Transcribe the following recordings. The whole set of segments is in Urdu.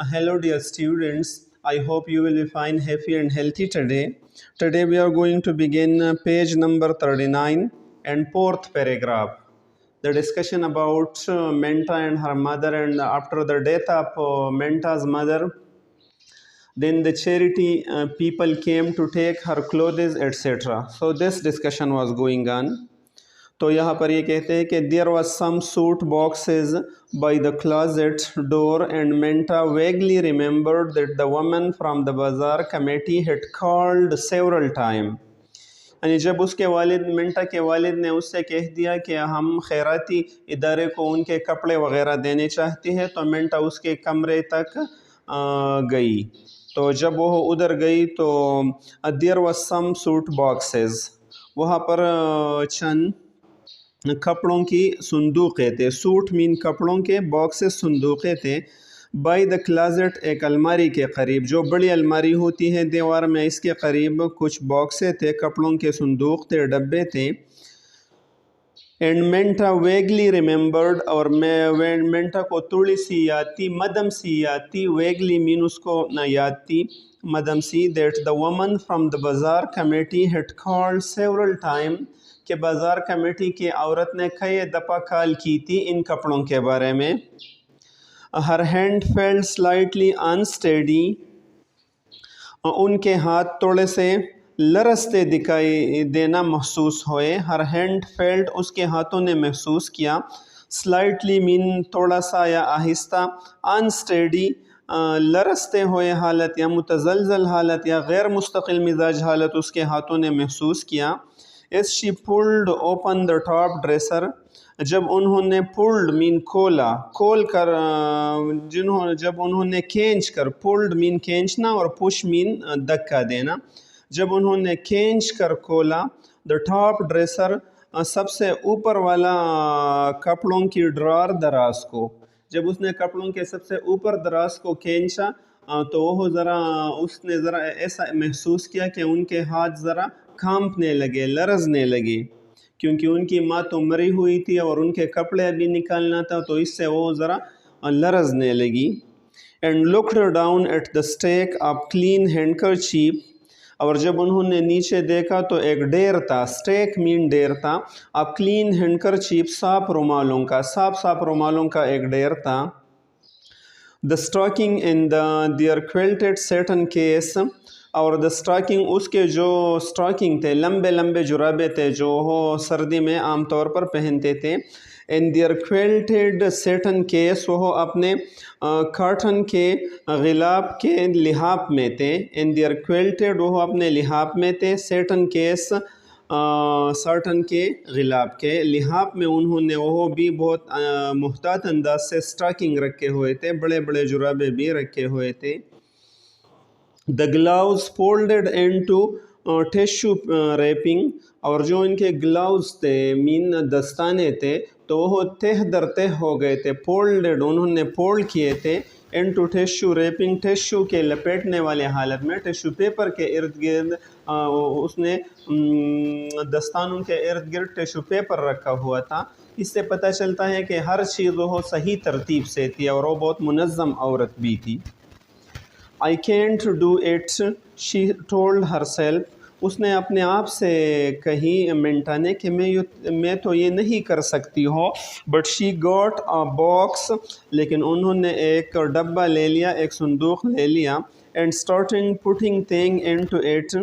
Hello, dear students. I hope you will be fine, happy, and healthy today. Today, we are going to begin page number 39 and fourth paragraph. The discussion about Menta and her mother, and after the death of Menta's mother, then the charity people came to take her clothes, etc. So, this discussion was going on. تو یہاں پر یہ کہتے ہیں کہ there was some suit boxes by the closet door and Minta vaguely remembered that the woman from the bazaar committee had called several time. یعنی جب اس کے والد مینٹا کے والد نے اس سے کہہ دیا کہ ہم خیراتی ادارے کو ان کے کپڑے وغیرہ دینے چاہتے ہیں، تو مینٹا اس کے کمرے تک گئی. تو جب وہ ادھر گئی تو there was some suit boxes, وہاں پر چند کپڑوں کی صندوقیں تھے. سوٹ مین کپڑوں کے، باکسز صندوقیں تھے. بائی دا کلازٹ ایک الماری کے قریب، جو بڑی الماری ہوتی ہے دیوار میں، اس کے قریب کچھ باکسیں تھے، کپڑوں کے صندوق تھے، ڈبے تھے. اینڈ مینٹا ویگلی ریممبرڈ، اور مینٹا کو تھوڑی سی یاد تھی، مدم سی یاد تھی. ویگلی مین اس کو یاد تھی، مدم سی. That the woman from the bazaar committee had called several time, کہ بازار کمیٹی کی عورت نے کئی دفعہ کال کی تھی ان کپڑوں کے بارے میں. ہر ہینڈ فیلڈ سلائٹلی انسٹیڈی، ان کے ہاتھ تھوڑے سے لرزتے دکھائی دینا محسوس ہوئے. ہر ہینڈ فیلڈ، اس کے ہاتھوں نے محسوس کیا. سلائٹلی مین تھوڑا سا یا آہستہ. انسٹیڈی لرزتے ہوئے حالت یا متزلزل حالت یا غیر مستقل مزاج حالت اس کے ہاتھوں نے محسوس کیا. As she pulled open the top dresser، جب انہوں نے pulled مین کھولا، کھول کر جب انہوں نے کھینچ کر، pulled مین کھینچنا اور push مین دھکا دینا. جب انہوں نے کھینچ کر کھولا the top dresser، سب سے اوپر والا کپڑوں کی ڈرار دراز کو، جب اس نے کپڑوں کے سب سے اوپر دراز کو کھینچا تو وہ اس نے ذرا ایسا محسوس کیا کہ ان کے ہاتھ ذرا کھانپنے لگے، لرزنے لگے، کیونکہ ان کی ماں تو مری ہوئی تھی اور ان کے کپڑے ابھی نکالنا تھا، تو اس سے وہ ذرا لرزنے لگی. And looked down at the stack of clean handkerchief, اور جب انہوں نے نیچے دیکھا تو ایک ڈیر تھا. اسٹیک مین ڈیر تھا. آف کلین ہینڈکرچیف، صاف رومالوں کا، صاف رومالوں کا ایک ڈیر تھا. The stocking in their quilted satin case, اور دا اسٹاکنگ، اس کے جو اسٹاکنگ تھے، لمبے جرابے تھے جو وہ سردی میں عام طور پر پہنتے تھے. ان دیئر کویلٹڈ سیٹن کیس، وہ اپنے کاٹن کے غلاف کے لحاف میں تھے. ان دیئر کویلٹڈ، وہ اپنے لحاف میں تھے. سیٹن کیس، ساٹن کے غلاف کے لحاف میں انہوں نے وہ بھی بہت محتاط انداز سے اسٹاکنگ رکھے ہوئے تھے، بڑے جرابے بھی رکھے ہوئے تھے. دا گلاؤز فولڈڈ انٹو ٹیشو ریپنگ، اور جو ان کے گلاؤز تھے مین دستانے تھے تو وہ تہ در تہ ہو گئے تھے. فولڈڈ، انہوں نے فولڈ کیے تھے. انٹو ٹیشو ریپنگ، ٹیشو کے لپیٹنے والے حالت میں، ٹیشو پیپر کے ارد گرد اس نے دستانوں کے ارد گرد ٹیشو پیپر رکھا ہوا تھا. اس سے پتہ چلتا ہے کہ ہر چیز وہ صحیح ترتیب سے تھی اور وہ بہت منظم عورت بھی تھی. I can't do it، she told herself، اس نے اپنے آپ سے کہی مینٹا نے کہ میں تو یہ نہیں کر سکتی ہوں. but she got a box، لیکن انہوں نے ایک ڈبہ لے لیا، ایک صندوق لے لیا. and starting putting things into it،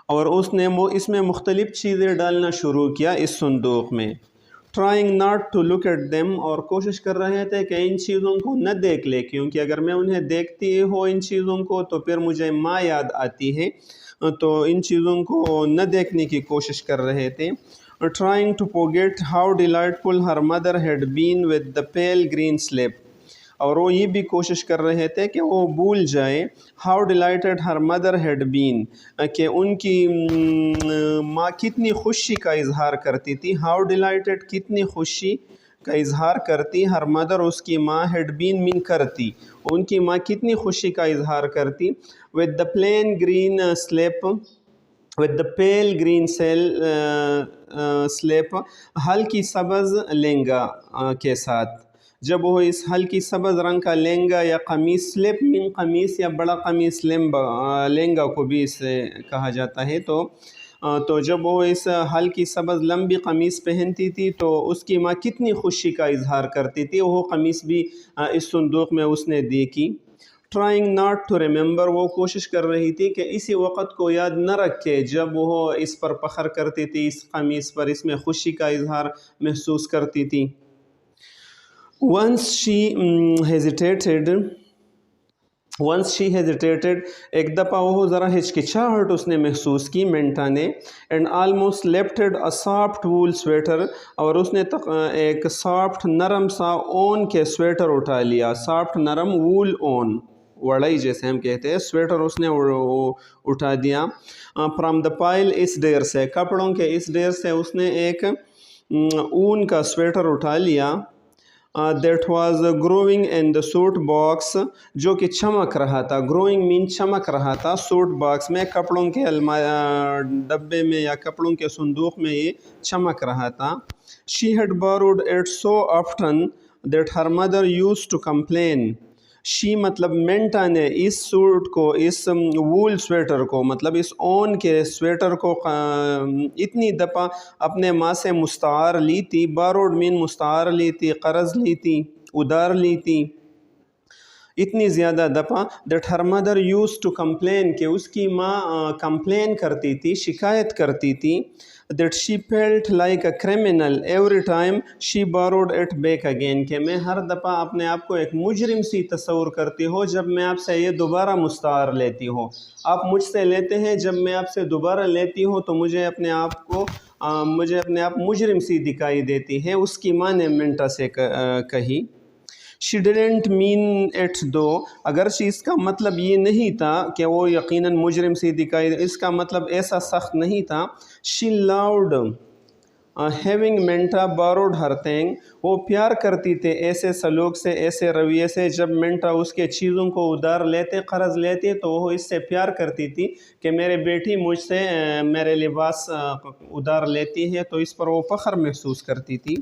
اور اس نے اس میں مختلف چیزیں ڈالنا شروع کیا اس صندوق میں. trying not to look at them، اور کوشش کر رہے تھے کہ ان چیزوں کو نہ دیکھ لے، کیونکہ اگر میں انہیں دیکھتی ہو ان چیزوں کو تو پھر مجھے ماں یاد آتی ہے، تو ان چیزوں کو نہ دیکھنے کی کوشش کر رہے تھے. trying to forget how delightful her mother had been with the pale green slip، اور وہ یہ بھی کوشش کر رہے تھے کہ وہ بھول جائے how delighted her mother had been, کہ ان کی ماں کتنی خوشی کا اظہار کرتی تھی. ہاؤ ڈیلائٹڈ، کتنی خوشی کا اظہار کرتی. ہر مدر، اس کی ماں. ہیڈ بین مین کرتی، ان کی ماں کتنی خوشی کا اظہار کرتی. With the plain green slip, with the pale green slip، ہلکی سبز لہنگا کے ساتھ. جب وہ اس ہلکی سبز رنگ کا لہنگا یا قمیص، سلیپ من قمیص یا بڑا قمیص لہنگا کو بھی اسے کہا جاتا ہے، تو جب وہ اس ہلکی سبز لمبی قمیص پہنتی تھی تو اس کی ماں کتنی خوشی کا اظہار کرتی تھی۔ وہ قمیص بھی اس صندوق میں اس نے دیکھی۔ ٹرائنگ ناٹ ٹو ریممبر، وہ کوشش کر رہی تھی کہ اسی وقت کو یاد نہ رکھے جب وہ اس پر فخر کرتی تھی، اس قمیص پر، اس میں خوشی کا اظہار محسوس کرتی تھی۔ once she hesitated، ایک دفعہ وہ ذرا ہچکچاہٹ اس نے محسوس کی، منٹا نے، and almost lifted a soft wool sweater، اور اس نے ایک سافٹ نرم سا اون کے سویٹر اٹھا لیا، سافٹ نرم وول اون، وڑائی جیسے ہم کہتے ہیں، سویٹر اس نے اٹھا دیا۔ فرام دا پائل، اس ڈیر سے، کپڑوں کے اس ڈیر سے اس نے ایک اون کا سویٹر اٹھا لیا۔ That was growing in the suit box, جو کہ چمک رہا تھا، گروئنگ مین چمک رہا تھا، سوٹ باکس میں، کپڑوں کے ڈبے میں یا کپڑوں کے صندوق میں یہ چمک رہا تھا۔ she had borrowed it so often that her mother used to complain، شی مطلب منٹا نے اس سوٹ کو، اس وول سویٹر کو، مطلب اس اون کے سویٹر کو اتنی دفعہ اپنے ماں سے مستعار لی تھی، باروڈ مین مستعار لی تھی، قرض لی تھی، ادھار لی تھی، اتنی زیادہ دفعہ that her mother use to complain, کہ اس کی ماں کمپلین کرتی تھی، شکایت کرتی تھی، that she felt like a criminal every time she باروڈ it back again, کہ میں ہر دفعہ اپنے آپ کو ایک مجرم سی تصور کرتی ہوں جب میں آپ سے یہ دوبارہ مستعار لیتی ہوں۔ آپ مجھ سے لیتے ہیں، جب میں آپ سے دوبارہ لیتی ہوں تو مجھے اپنے آپ مجرم سی دکھائی دیتی ہے، اس کی ماں نے منٹا سے کہی۔ she didn't mean it though، اگرچہ اس کا مطلب یہ نہیں تھا کہ وہ یقیناً مجرم سی دکھائی، اس کا مطلب ایسا سخت نہیں تھا۔ she loved having منٹا borrowed her thing، وہ پیار کرتی تھے ایسے سلوک سے، ایسے رویے سے، جب منٹا اس کے چیزوں کو ادھار لیتے، قرض لیتے، تو وہ اس سے پیار کرتی تھی کہ میرے بیٹی مجھ سے میرے لباس ادھار لیتی ہے، تو اس پر وہ فخر محسوس کرتی تھی۔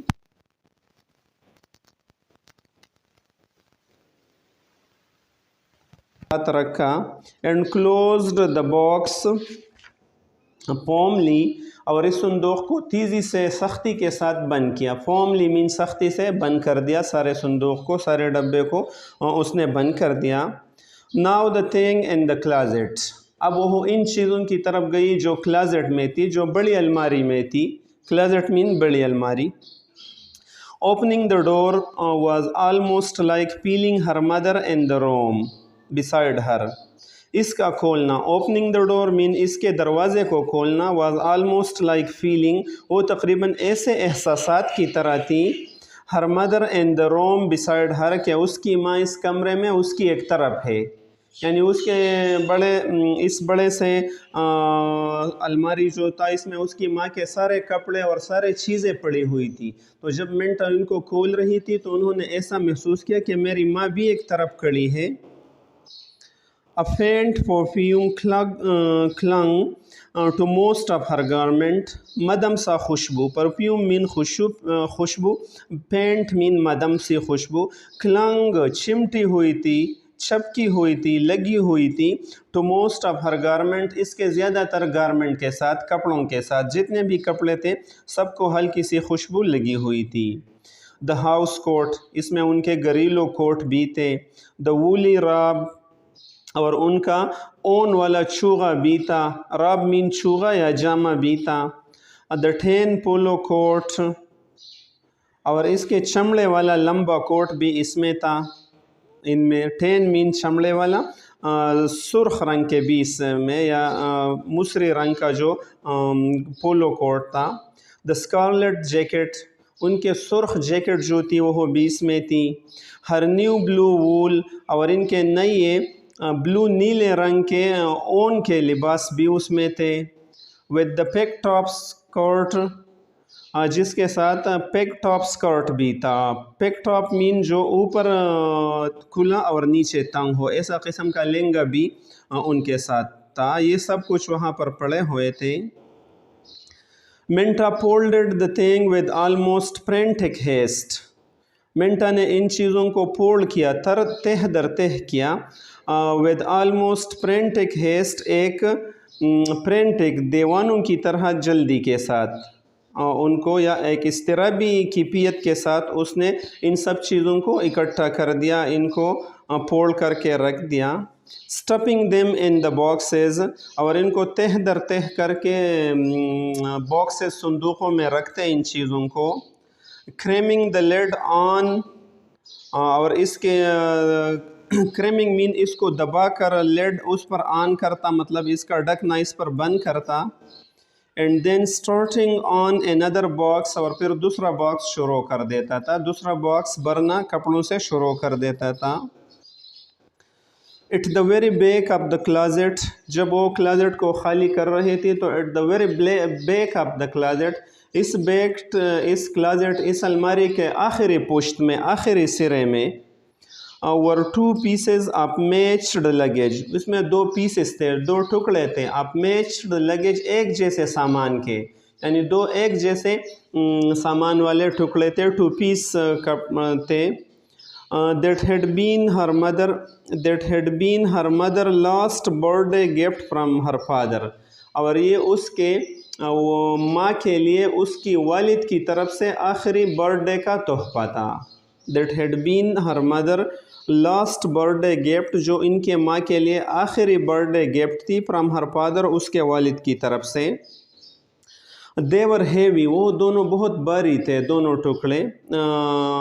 ہاتھ رکھا and closed the box formally, اور اس صندوق کو تیزی سے، سختی کے ساتھ بند کیا۔ فارملی مین سختی سے بند کر دیا، سارے صندوق کو، سارے ڈبے کو اس نے بند کر دیا۔ Now the thing in the closet, اب وہ ان چیزوں کی طرف گئی جو کلازٹ میں تھی، جو بڑی الماری میں تھی، کلازٹ مین بڑی الماری۔ Opening the door was almost like feeling her mother in the room beside her، اس کا کھولنا، اوپننگ دا ڈور مین اس کے دروازے کو کھولنا، واز آلموسٹ لائک فیلنگ، وہ تقریباً ایسے احساسات کی طرح تھی، ہر مدر ان دا روم beside her، کہ اس کی ماں اس کمرے میں اس کی ایک طرف ہے، یعنی اس کے اس بڑے سے الماری جو تھا، اس میں اس کی ماں کے سارے کپڑے اور سارے چیزیں پڑی ہوئی تھی، تو جب منٹا ان کو کھول رہی تھی تو انہوں نے ایسا محسوس کیا کہ میری ماں بھی ایک طرف کھڑی ہے۔ A faint perfume clung to most of her garment، مدم سا خوشبو، پرفیوم مین خوشبو، پینٹ مین مدم سی خوشبو، clung چمٹی ہوئی تھی، چھپکی ہوئی تھی، لگی ہوئی تھی، to most of her garment، اس کے زیادہ تر گارمنٹ کے ساتھ، کپڑوں کے ساتھ، جتنے بھی کپڑے تھے سب کو ہلکی سی خوشبو لگی ہوئی تھی۔ the house coat، اس میں ان کے گھریلو کوٹ بھی تھے، the woolly robe، اور ان کا اون والا چوغا بھی تھا، راب مین چوغا یا جامہ بھی تھا، دا ٹین پولو کوٹ، اور اس کے چمڑے والا لمبا کوٹ بھی اس میں تھا، ان میں ٹین مین چمڑے والا، سرخ رنگ کے بھی اس میں، یا مصری رنگ کا جو پولو کوٹ تھا، دا اسکارلیٹ جیکٹ، ان کے سرخ جیکٹ جو تھی وہ بھی اس میں تھی، ہر نیو بلو وول، اور ان کے نئے بلو نیلے رنگ کے اون کے لباس بھی اس میں تھے، with the peg top skirt، جس کے ساتھ پیگ ٹاپ سکرٹ بھی تھا، پیگ ٹاپ مین جو اوپر کھلا اور نیچے تنگ ہو، ایسا قسم کا لہنگا بھی ان کے ساتھ تھا، یہ سب کچھ وہاں پر پڑے ہوئے تھے۔ منٹا folded the thing with almost frantic haste، منٹا نے ان چیزوں کو فولڈ کیا، تہ در تہ کیا، ود آلموسٹ فرینٹک ہیسٹ، ایک فرینٹک دیوانوں کی طرح جلدی کے ساتھ، ان کو یا ایک اضطرابی کیفیت کے ساتھ اس نے ان سب چیزوں کو اکٹھا کر دیا، ان کو فولڈ کر کے رکھ دیا. Stuffing them in the boxes, اور ان کو تہ در تہ کر کے باکسز صندوقوں میں رکھتے ان چیزوں کو. کریمنگ دا لیڈ آن، اور اس کے کریمنگ مین اس کو دبا کر، لیڈ اس پر آن کرتا، مطلب اس کا ڈھکنا اس پر بند کرتا. And then starting on another box, اور پھر دوسرا باکس شروع کر دیتا تھا، دوسرا باکس بھرنا کپڑوں سے شروع کر دیتا تھا. At the very back of the closet, جب وہ کلازٹ کو خالی کر رہے تھے تو at the very back of the closet, اس کلازٹ، اس الماری کے آخری پشت میں، آخری سرے میں، were two pieces of matched luggage, اس میں دو پیسز تھے، دو ٹکڑے تھے، آف میچڈ لگیج، ایک جیسے سامان کے، یعنی دو ایک جیسے سامان والے ٹکڑے تھے، ٹو پیس تھے. that had been her mother last birthday gift from her father، اور یہ اس کے ماں کے لیے اس کی والد کی طرف سے آخری برتھ ڈے کا تحفہ تھا. that had been her mother last birthday gift، جو ان کے ماں کے لیے آخری برتھ ڈے گفٹ تھی، from her father، اس کے والد کی طرف سے. they were heavy، وہ دونوں بہت بھاری تھے، دونوں ٹکڑے،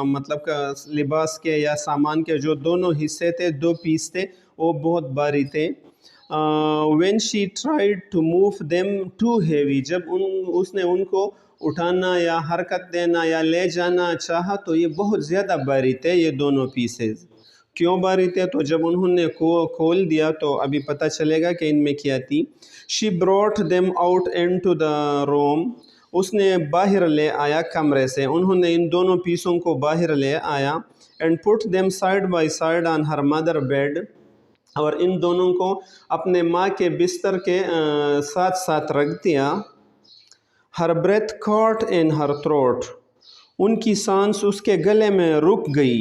مطلب کہ لباس کے یا سامان کے جو دونوں حصے تھے، دو پیس تھے، وہ بہت بھاری تھے. when she tried to move them too heavy، جب اس نے ان کو اٹھانا یا حرکت دینا یا لے جانا چاہا تو یہ بہت زیادہ بھاری تھے یہ دونوں پیسز. کیوں بھاری تھے؟ تو جب انہوں نے کھول دیا تو ابھی پتہ چلے گا کہ ان میں کیا تھی. she brought them out into the room، اس نے باہر لے آیا کمرے سے، انہوں نے ان دونوں پیسوں کو باہر لے آیا. and put them side by side on her mother bed، اور ان دونوں کو اپنے ماں کے بستر کے ساتھ ساتھ رکھ دیا. her breath caught in her throat، ان کی سانس اس کے گلے میں رک گئی.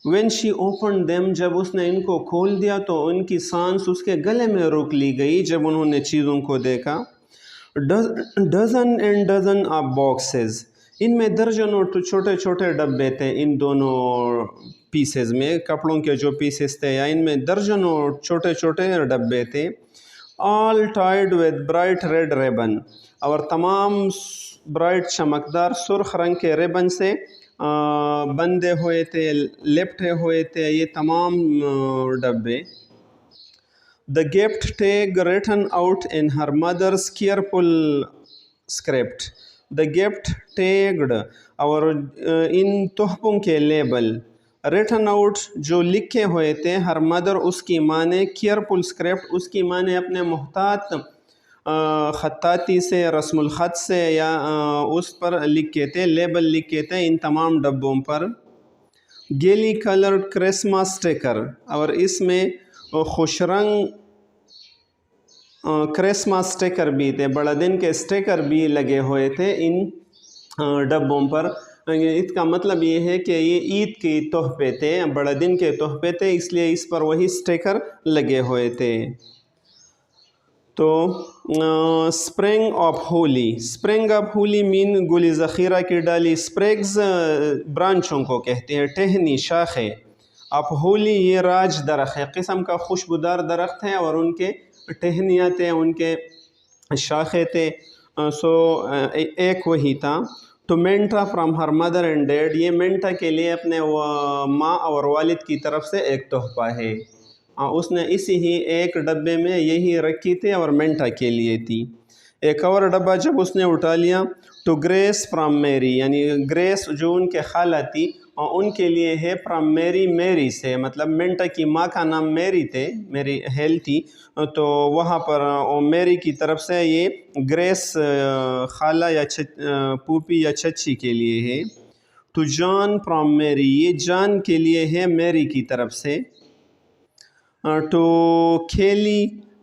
when she opened them، جب اس نے ان کو کھول دیا تو ان کی سانس اس کے گلے میں روک لی گئی جب انہوں نے چیزوں کو دیکھا. dozen and dozen of boxes، ان میں درجنوں چھوٹے چھوٹے ڈبے تھے ان دونوں پیسز میں، کپڑوں کے جو پیسز تھے، یا ان میں درجنوں چھوٹے چھوٹے ڈبے تھے. all tied with bright red ribbon، اور تمام برائٹ چمکدار سرخ رنگ کے ریبن سے بندھے ہوئے تھے، لپٹے ہوئے تھے یہ تمام ڈبے. the gift tag written out in her mother's careful script، the gift tagged، اور ان تحفوں کے لیبل، written out جو لکھے ہوئے تھے، her mother اس کی ماں نے، careful script اس کی ماں نے اپنے محتاط خطاطی سے، رسم الخط سے، یا اس پر لکھے تھے، لیبل لکھے تھے ان تمام ڈبوں پر. گیلی کلرڈ کرسمس اسٹیکر، اور اس میں خوش رنگ کرسمس اسٹیکر بھی تھے، بڑا دن کے اسٹیکر بھی لگے ہوئے تھے ان ڈبوں پر. اس کا مطلب یہ ہے کہ یہ عید کے تحفے تھے، بڑا دن کے تحفے تھے، اس لیے اس پر وہی اسٹیکر لگے ہوئے تھے. تو spring of holly, spring of holly مین گلی ذخیرہ کی ڈالی، اسپریگز برانچوں کو کہتے ہیں، ٹہنی، شاخیں. آف ہولی یہ راج درخت ہے، قسم کا خوشبودار درخت ہے، اور ان کے ٹہنیاں تھے، ان کے شاخیں تھے. سو ایک وہی تھا. تو Minta from her mother and dad, یہ مینٹا کے لیے اپنے ماں اور والد کی طرف سے ایک تحفہ ہے. اس نے اسی ہی ایک ڈبے میں یہی رکھی تھی اور مینٹا کے لیے تھی. ایک اور ڈبہ جب اس نے اٹھا لیا، ٹو گریس فرام میری، یعنی گریس جو ان کے خالہ تھی ان کے لیے ہے، فرام میری، میری سے، مطلب مینٹا کی ماں کا نام میری تھے، میری ہیل تھی، تو وہاں پر میری کی طرف سے یہ گریس خالہ یا پوپی یا چچی کے لیے ہے. ٹو جان فرام میری، یہ جان کے لیے ہے میری کی طرف سے. ٹو کھیلی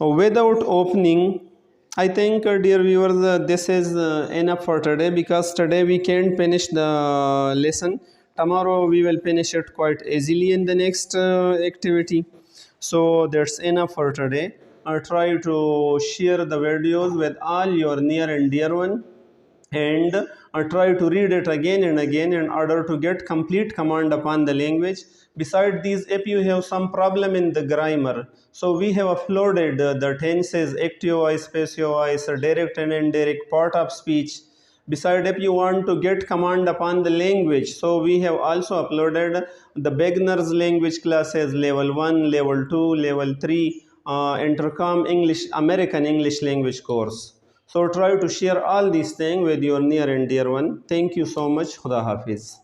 Without opening, I think dear viewers this is enough for today, because today we can't finish the lesson. Tomorrow we will finish it quite easily in the next activity. So that's enough for today. Try to share the videos with all your near and dear one, and try to read it again and again in order to get complete command upon the language. Beside these, if you have some problem in the grammar, so we have uploaded the tenses, active voice, passive voice, direct and indirect, part of speech. Beside, if you want to get command upon the language, so we have also uploaded the beginners language classes, level 1, level 2, level 3, intercom English, American English language course. So try to share all these things with your near and dear one. Thank you so much. Khuda Hafiz.